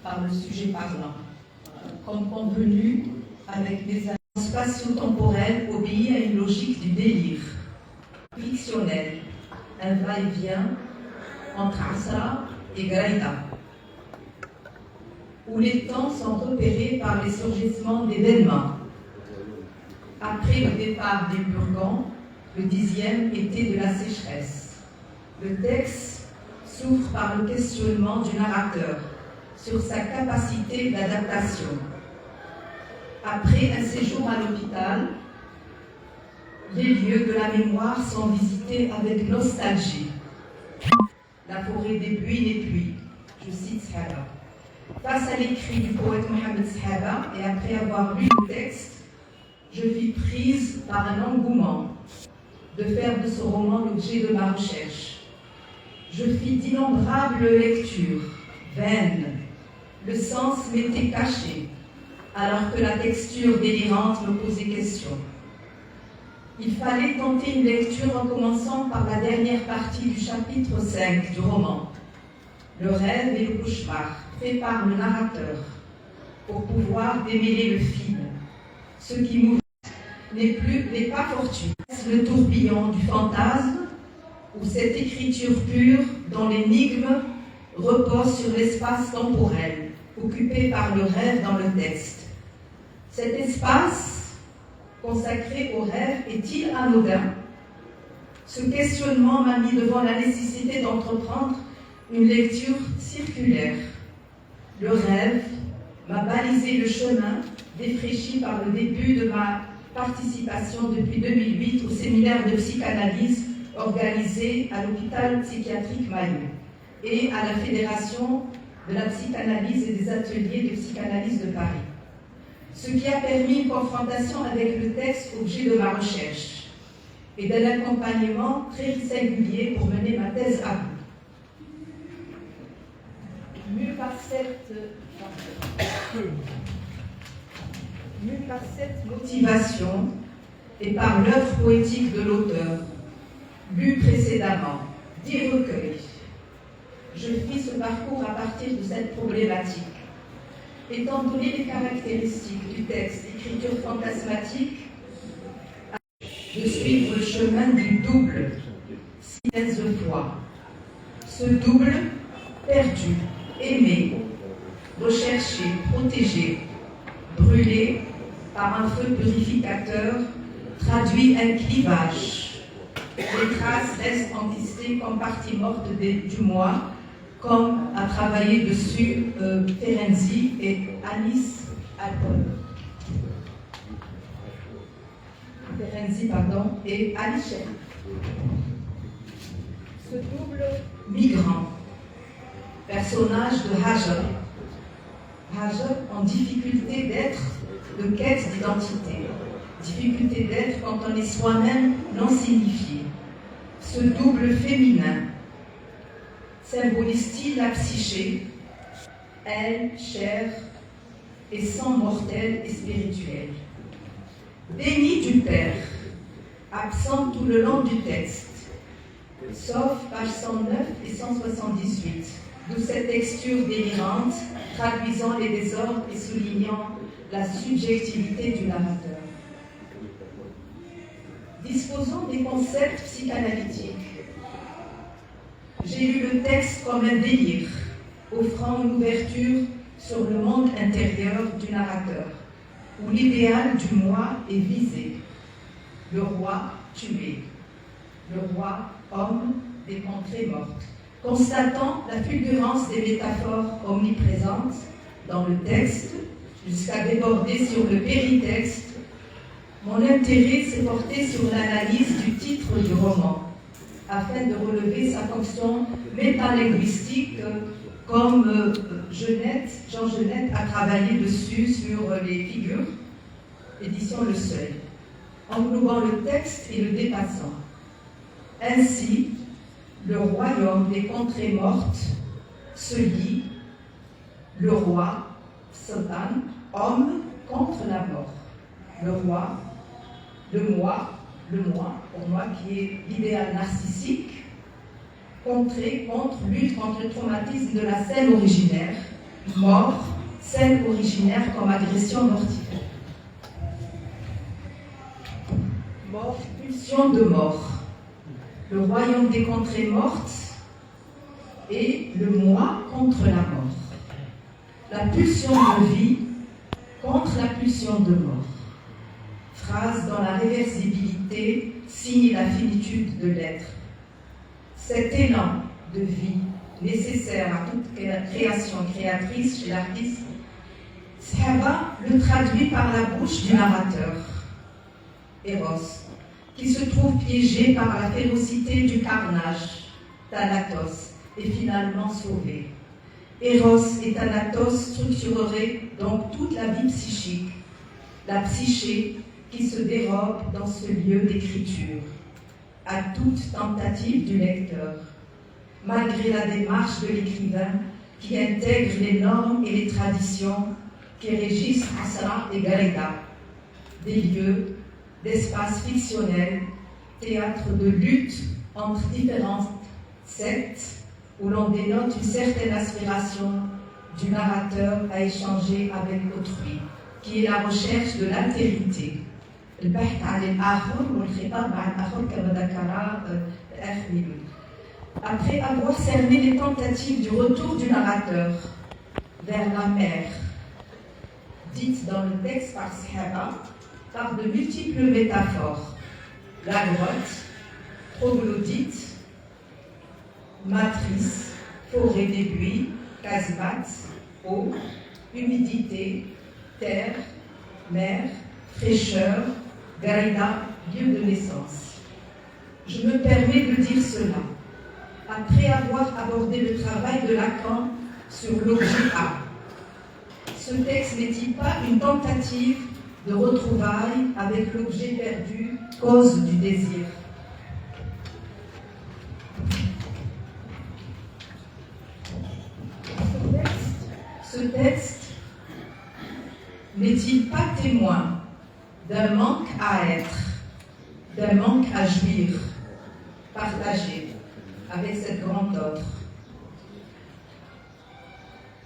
par le sujet parlant. Comme convenu avec mes amis, spatio-temporel obéit à une logique du délire fictionnel, un va-et-vient entre Asra et Gaïda, où les temps sont repérés par les surgissements d'événements. Après le départ des Burgons, le 10e été de la sécheresse, le texte s'ouvre par le questionnement du narrateur sur sa capacité d'adaptation. Après un séjour à l'hôpital, les lieux de la mémoire sont visités avec nostalgie. La forêt des buis n'est plus, je cite Sahaba. Face à l'écrit du poète Mohamed Sahaba, et après avoir lu le texte, je fus prise par un engouement de faire de ce roman l'objet de ma recherche. Je fis d'innombrables lectures, vaines. Le sens m'était caché, alors que la texture délirante me posait question. Il fallait tenter une lecture en commençant par la dernière partie du chapitre 5 du roman, le rêve et le cauchemar, fait par le narrateur, pour pouvoir démêler le fil. Ce qui m'ouvre n'est pas fortuit. Le tourbillon du fantasme, ou cette écriture pure dont l'énigme repose sur l'espace temporel, occupé par le rêve dans le texte. Cet espace consacré au rêve est-il anodin? Ce questionnement m'a mis devant la nécessité d'entreprendre une lecture circulaire. Le rêve m'a balisé le chemin, défraîchi par le début de ma participation depuis 2008 au séminaire de psychanalyse organisé à l'hôpital psychiatrique Maillot et à la Fédération de la psychanalyse et des ateliers de psychanalyse de Paris. Ce qui a permis une confrontation avec le texte objet de ma recherche et d'un accompagnement très singulier pour mener ma thèse à bout. Mue par cette motivation et par l'œuvre poétique de l'auteur, lue précédemment, 10 recueils, je fis ce parcours à partir de cette problématique. Étant donné les caractéristiques du texte, d'écriture fantasmatique, de suivre le chemin du double, 6 fois. Ce double, perdu, aimé, recherché, protégé, brûlé par un feu purificateur, traduit un clivage. Les traces restent entistées comme partie morte du moi, comme a travaillé dessus Ferenczi et Alice Alpon. Ferenczi, et Alice. Ce double migrant, personnage de Hajar en difficulté d'être, de quête d'identité, difficulté d'être quand on est soi-même non signifié. Ce double féminin symbolise-t-il la psyché, elle, chair et sang mortel et spirituel? Déni du Père, absent tout le long du texte, sauf pages 109 et 178, d'où cette texture délirante, traduisant les désordres et soulignant la subjectivité du narrateur. Disposons des concepts psychanalytiques. J'ai lu le texte comme un délire, offrant une ouverture sur le monde intérieur du narrateur, où l'idéal du moi est visé. Le roi tué, le roi homme des contrées mortes. Constatant la fulgurance des métaphores omniprésentes dans le texte, jusqu'à déborder sur le péritexte, mon intérêt s'est porté sur l'analyse du titre du roman, afin de relever sa fonction métalinguistique, comme Jean Genette a travaillé dessus sur les figures, édition Le Seuil, englobant le texte et le dépassant. Ainsi, le royaume des contrées mortes se lie, le roi, Satan, homme contre la mort. Le roi, le moi, pour moi qui est l'idéal narcissique, contre, lutte contre le traumatisme de la scène originaire, mort, scène originaire comme agression mortifère. Mort, pulsion de mort. Le royaume des contrées mortes et le moi contre la mort. La pulsion de vie contre la pulsion de mort. Phrase dont la réversibilité signe la finitude de l'être. Cet élan de vie nécessaire à toute création créatrice chez l'artiste, Sahaba le traduit par la bouche du narrateur, Eros, qui se trouve piégé par la férocité du carnage, Thanatos, est finalement sauvé. Eros et Thanatos structureraient donc toute la vie psychique, la psyché qui se dérobe dans ce lieu d'écriture, à toute tentative du lecteur, malgré la démarche de l'écrivain qui intègre les normes et les traditions qui régissent Asra et Gareda, des lieux, d'espaces fictionnels, théâtre de lutte entre différentes sectes, où l'on dénote une certaine aspiration du narrateur à échanger avec autrui, qui est la recherche de l'altérité. Après avoir cerné les tentatives du retour du narrateur vers la mer, dites dans le texte par Sahaba, par de multiples métaphores, la grotte, troglodyte, matrice, forêt des buis, casemate, eau, humidité, terre, mer, fraîcheur, garida, lieu de naissance. Je me permets de dire cela après avoir abordé le travail de Lacan sur l'objet A. Ce texte n'est-il pas une tentative de retrouvailles avec l'objet perdu, cause du désir? Ce texte n'est-il pas témoin d'un manque à être, d'un manque à jouir, partagé avec cette grande autre?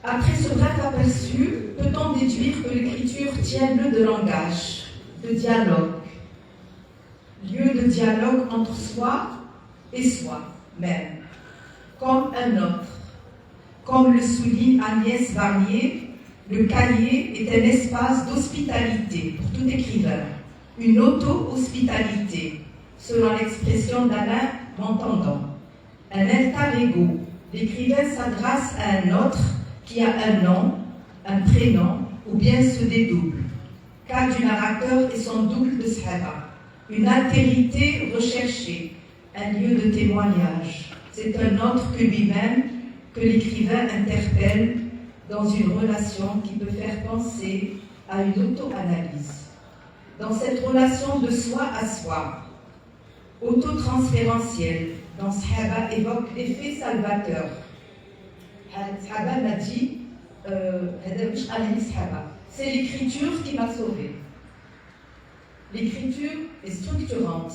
Après ce bref aperçu, peut-on déduire que l'écriture tient lieu de langage, de dialogue, lieu de dialogue entre soi et soi-même, comme un autre? Comme le souligne Agnès Varnier, le cahier est un espace d'hospitalité pour tout écrivain, une auto-hospitalité, selon l'expression d'Alain Montandon. Un alter ego, l'écrivain s'adresse à un autre qui a un nom, un prénom, ou bien se dédouble. Cas du narrateur et son double de Sahaba. Une altérité recherchée, un lieu de témoignage. C'est un autre que lui-même, que l'écrivain interpelle dans une relation qui peut faire penser à une auto-analyse. Dans cette relation de soi à soi, autotransférentielle, dont Sahaba évoque l'effet salvateur. Sahaba m'a dit, c'est l'écriture qui m'a sauvé. L'écriture est structurante,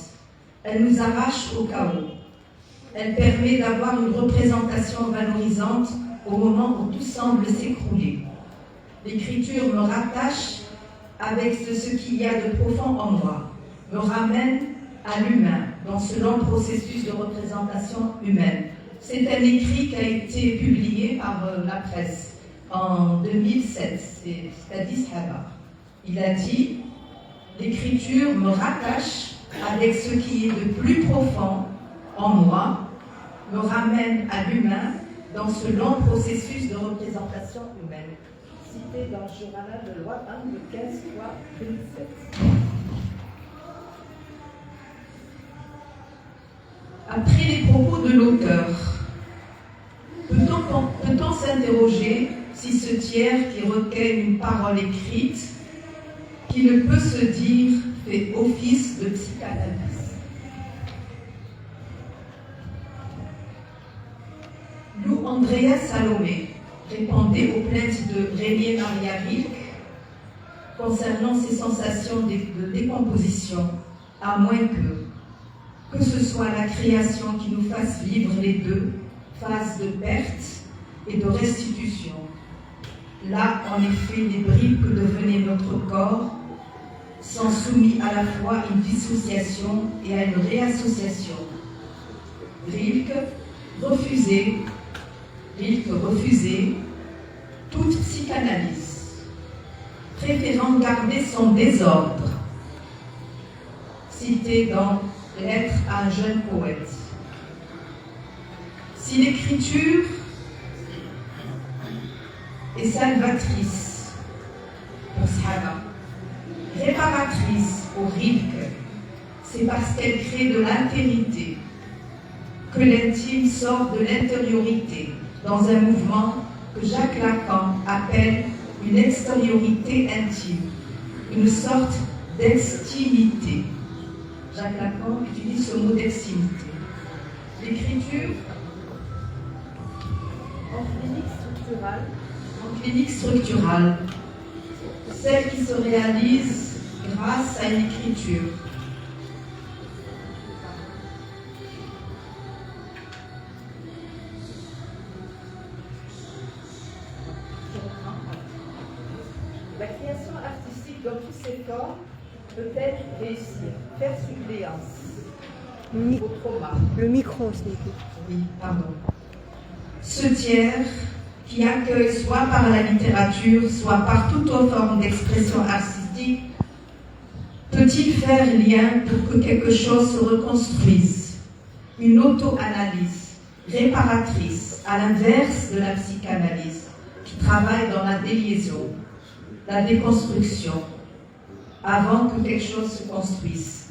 elle nous arrache au chaos. Elle permet d'avoir une représentation valorisante au moment où tout semble s'écrouler. L'écriture me rattache avec ce qu'il y a de profond en moi, me ramène à l'humain dans ce long processus de représentation humaine. C'est un écrit qui a été publié par la presse en 2007, c'est-à-dire Sahaba. Il a dit « L'écriture me rattache avec ce qui est de plus profond en moi, me ramène à l'humain dans ce long processus de représentation humaine. » Cité dans le journal de loi 1 de 15/2007. Après les propos de l'auteur, peut-on s'interroger si ce tiers qui recueille une parole écrite, qui ne peut se dire, fait office de psychanalyse? Lou Andrea Salomé répondait aux plaintes de Rénier Maria Rilke concernant ses sensations de décomposition, à moins que ce soit la création qui nous fasse vivre les deux phases de perte et de restitution. Là, en effet, les bribes que devenait notre corps sont soumis à la fois à une dissociation et à une réassociation. Rilke refusait toute psychanalyse, préférant garder son désordre, cité dans Lettre à un jeune poète. Si l'écriture est salvatrice pour Sahaba, réparatrice pour Rilke, c'est parce qu'elle crée de l'altérité, que l'intime sort de l'intériorité, dans un mouvement que Jacques Lacan appelle une extériorité intime, une sorte d'extimité. Jacques Lacan utilise ce mot d'extimité. L'écriture en clinique structurale, celle qui se réalise grâce à une écriture. La création artistique dans tous ses formes peut-elle réussir, faire suppléance au trauma. Le micro, c'est Oui, pardon. Ce tiers qui accueille soit par la littérature, soit par toute autre forme d'expression artistique, peut-il faire lien pour que quelque chose se reconstruise? Une auto-analyse réparatrice, à l'inverse de la psychanalyse, qui travaille dans la déliaison, la déconstruction, avant que quelque chose se construise.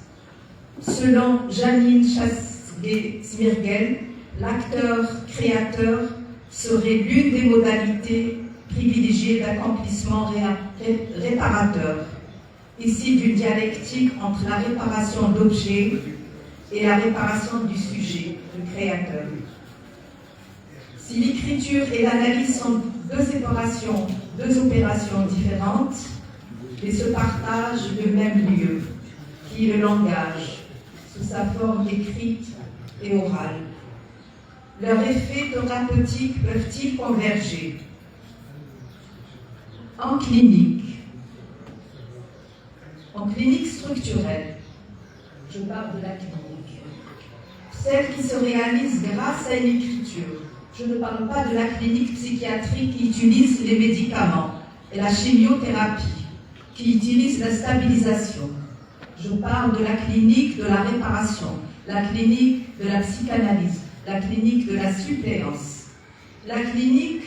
Selon Janine Chassé-Smirgel, l'acteur-créateur serait l'une des modalités privilégiées d'accomplissement réparateur, ici d'une dialectique entre la réparation d'objets et la réparation du sujet, le créateur. Si l'écriture et l'analyse sont deux opérations différentes, mais se partagent le même lieu, qui est le langage, sous sa forme écrite et orale. Leurs effets thérapeutiques peuvent-ils converger? En clinique structurelle, je parle de la clinique, celle qui se réalise grâce à une écriture. Je ne parle pas de la clinique psychiatrique qui utilise les médicaments et la chimiothérapie, qui utilise la stabilisation. Je parle de la clinique de la réparation, la clinique de la psychanalyse, la clinique de la suppléance. La clinique,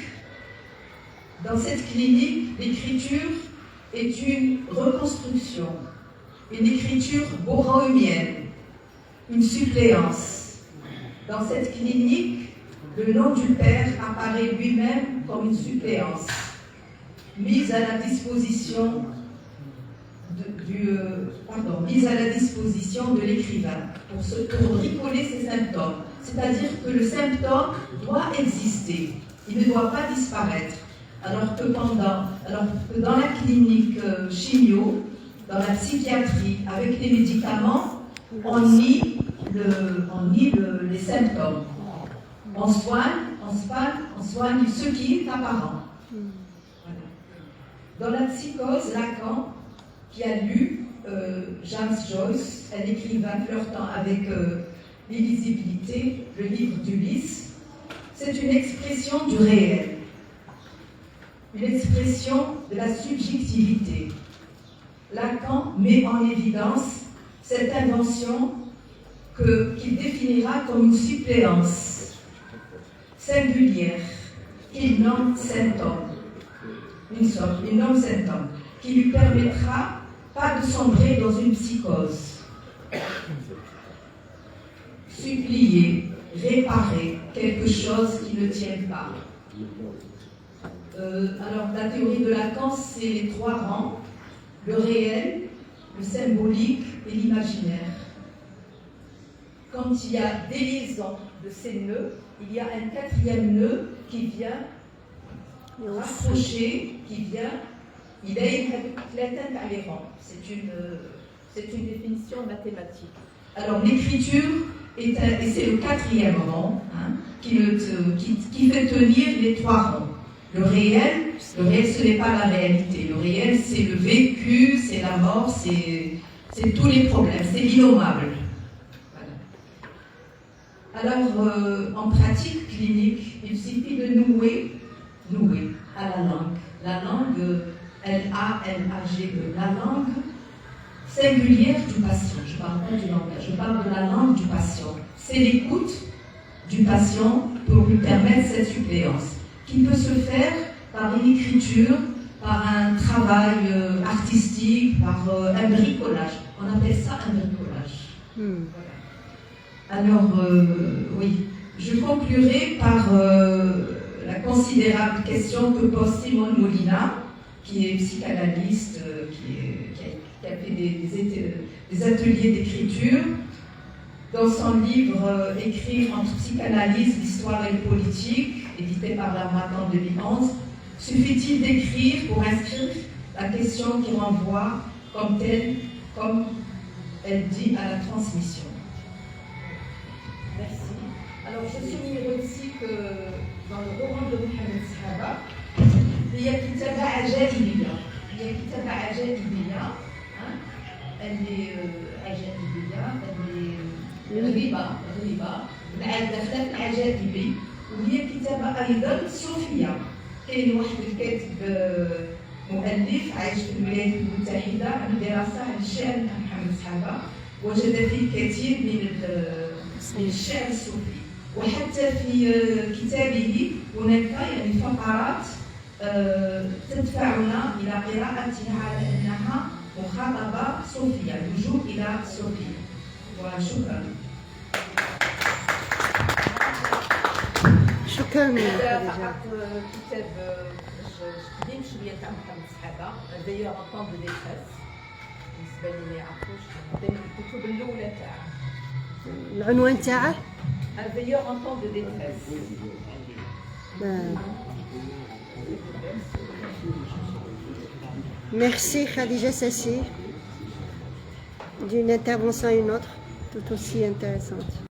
dans cette clinique, l'écriture est une reconstruction, une écriture borroméenne, une suppléance. Dans cette clinique, le nom du Père apparaît lui-même comme une suppléance, mise à la disposition de l'écrivain pour bricoler ses symptômes. C'est-à-dire que le symptôme doit exister, il ne doit pas disparaître. Alors que dans la clinique chimio, dans la psychiatrie, avec les médicaments, on nie les symptômes. On soigne ce qui est apparent. Voilà. Dans la psychose, Lacan, qui a lu James Joyce, un écrivain flirtant avec l'illisibilité, le livre d'Ulysse, c'est une expression du réel, une expression de la subjectivité. Lacan met en évidence cette invention qu'il définira comme une suppléance singulière qu'il nomme symptôme, une nomme symptôme, qui lui permettra pas de sombrer dans une psychose. Supplier, réparer quelque chose qui ne tient pas. Alors, la théorie de Lacan, c'est les trois rangs, le réel, le symbolique et l'imaginaire. Quand il y a déliaison de ces nœuds, il y a un quatrième nœud qui vient rapprocher, il est à les rangs. C'est une définition mathématique. Alors, l'écriture, et c'est le quatrième rang qui fait tenir les trois rangs. Le réel, ce n'est pas la réalité. Le réel, c'est le vécu, c'est la mort, c'est tous les problèmes, c'est innommable. Voilà. Alors, en pratique clinique, il suffit de nouer à la langue. La langue, L-A-L-A-G-E, la langue singulière du patient. Je ne parle pas du langage, je parle de la langue du patient. C'est l'écoute du patient pour lui permettre cette suppléance, qui peut se faire par une écriture, par un travail artistique, par un bricolage. On appelle ça un bricolage. Voilà. Alors, oui, je conclurai par la considérable question que pose Simone Molina, qui est psychanalyste, qui a fait des ateliers d'écriture. Dans son livre Écrire entre psychanalyse, l'histoire et le politique, édité par l'Armat en 2011, suffit-il d'écrire pour inscrire la question qui renvoie comme telle, comme elle dit, à la transmission? Merci. Alors, je soulignerai aussi que dans le roman de Mohamed Sahaba, il y a كتابة عجائبية. Elle est عجائبية, elle est غريبة داخلة العجائبي، وهي كتابة أيضا صوفية. كاين واحد الكاتب مؤلف عايش في الولايات المتحدة عمل دراسة عن الشعر تاع محمد سحابة، وجد فيه الكثير من الشعر الصوفي، وحتى في كتابه هناك يعني فقرات تدفعنا إلى قراءتها على أنها مخاطبة صوفية، اللجوء إلى صوفية. وشكرا. شكرا. فقط كتاب قديم شوية تاع محمد سحابة، دايوغ ان طون دو ديتريس، بالنسبة لي ما يعرفوش من الكتب الأولى تاعه. العنوان تاعه؟ دايوغ ان طون دو ديتريس. Merci Khadija Sassi d'une intervention à une autre tout aussi intéressante.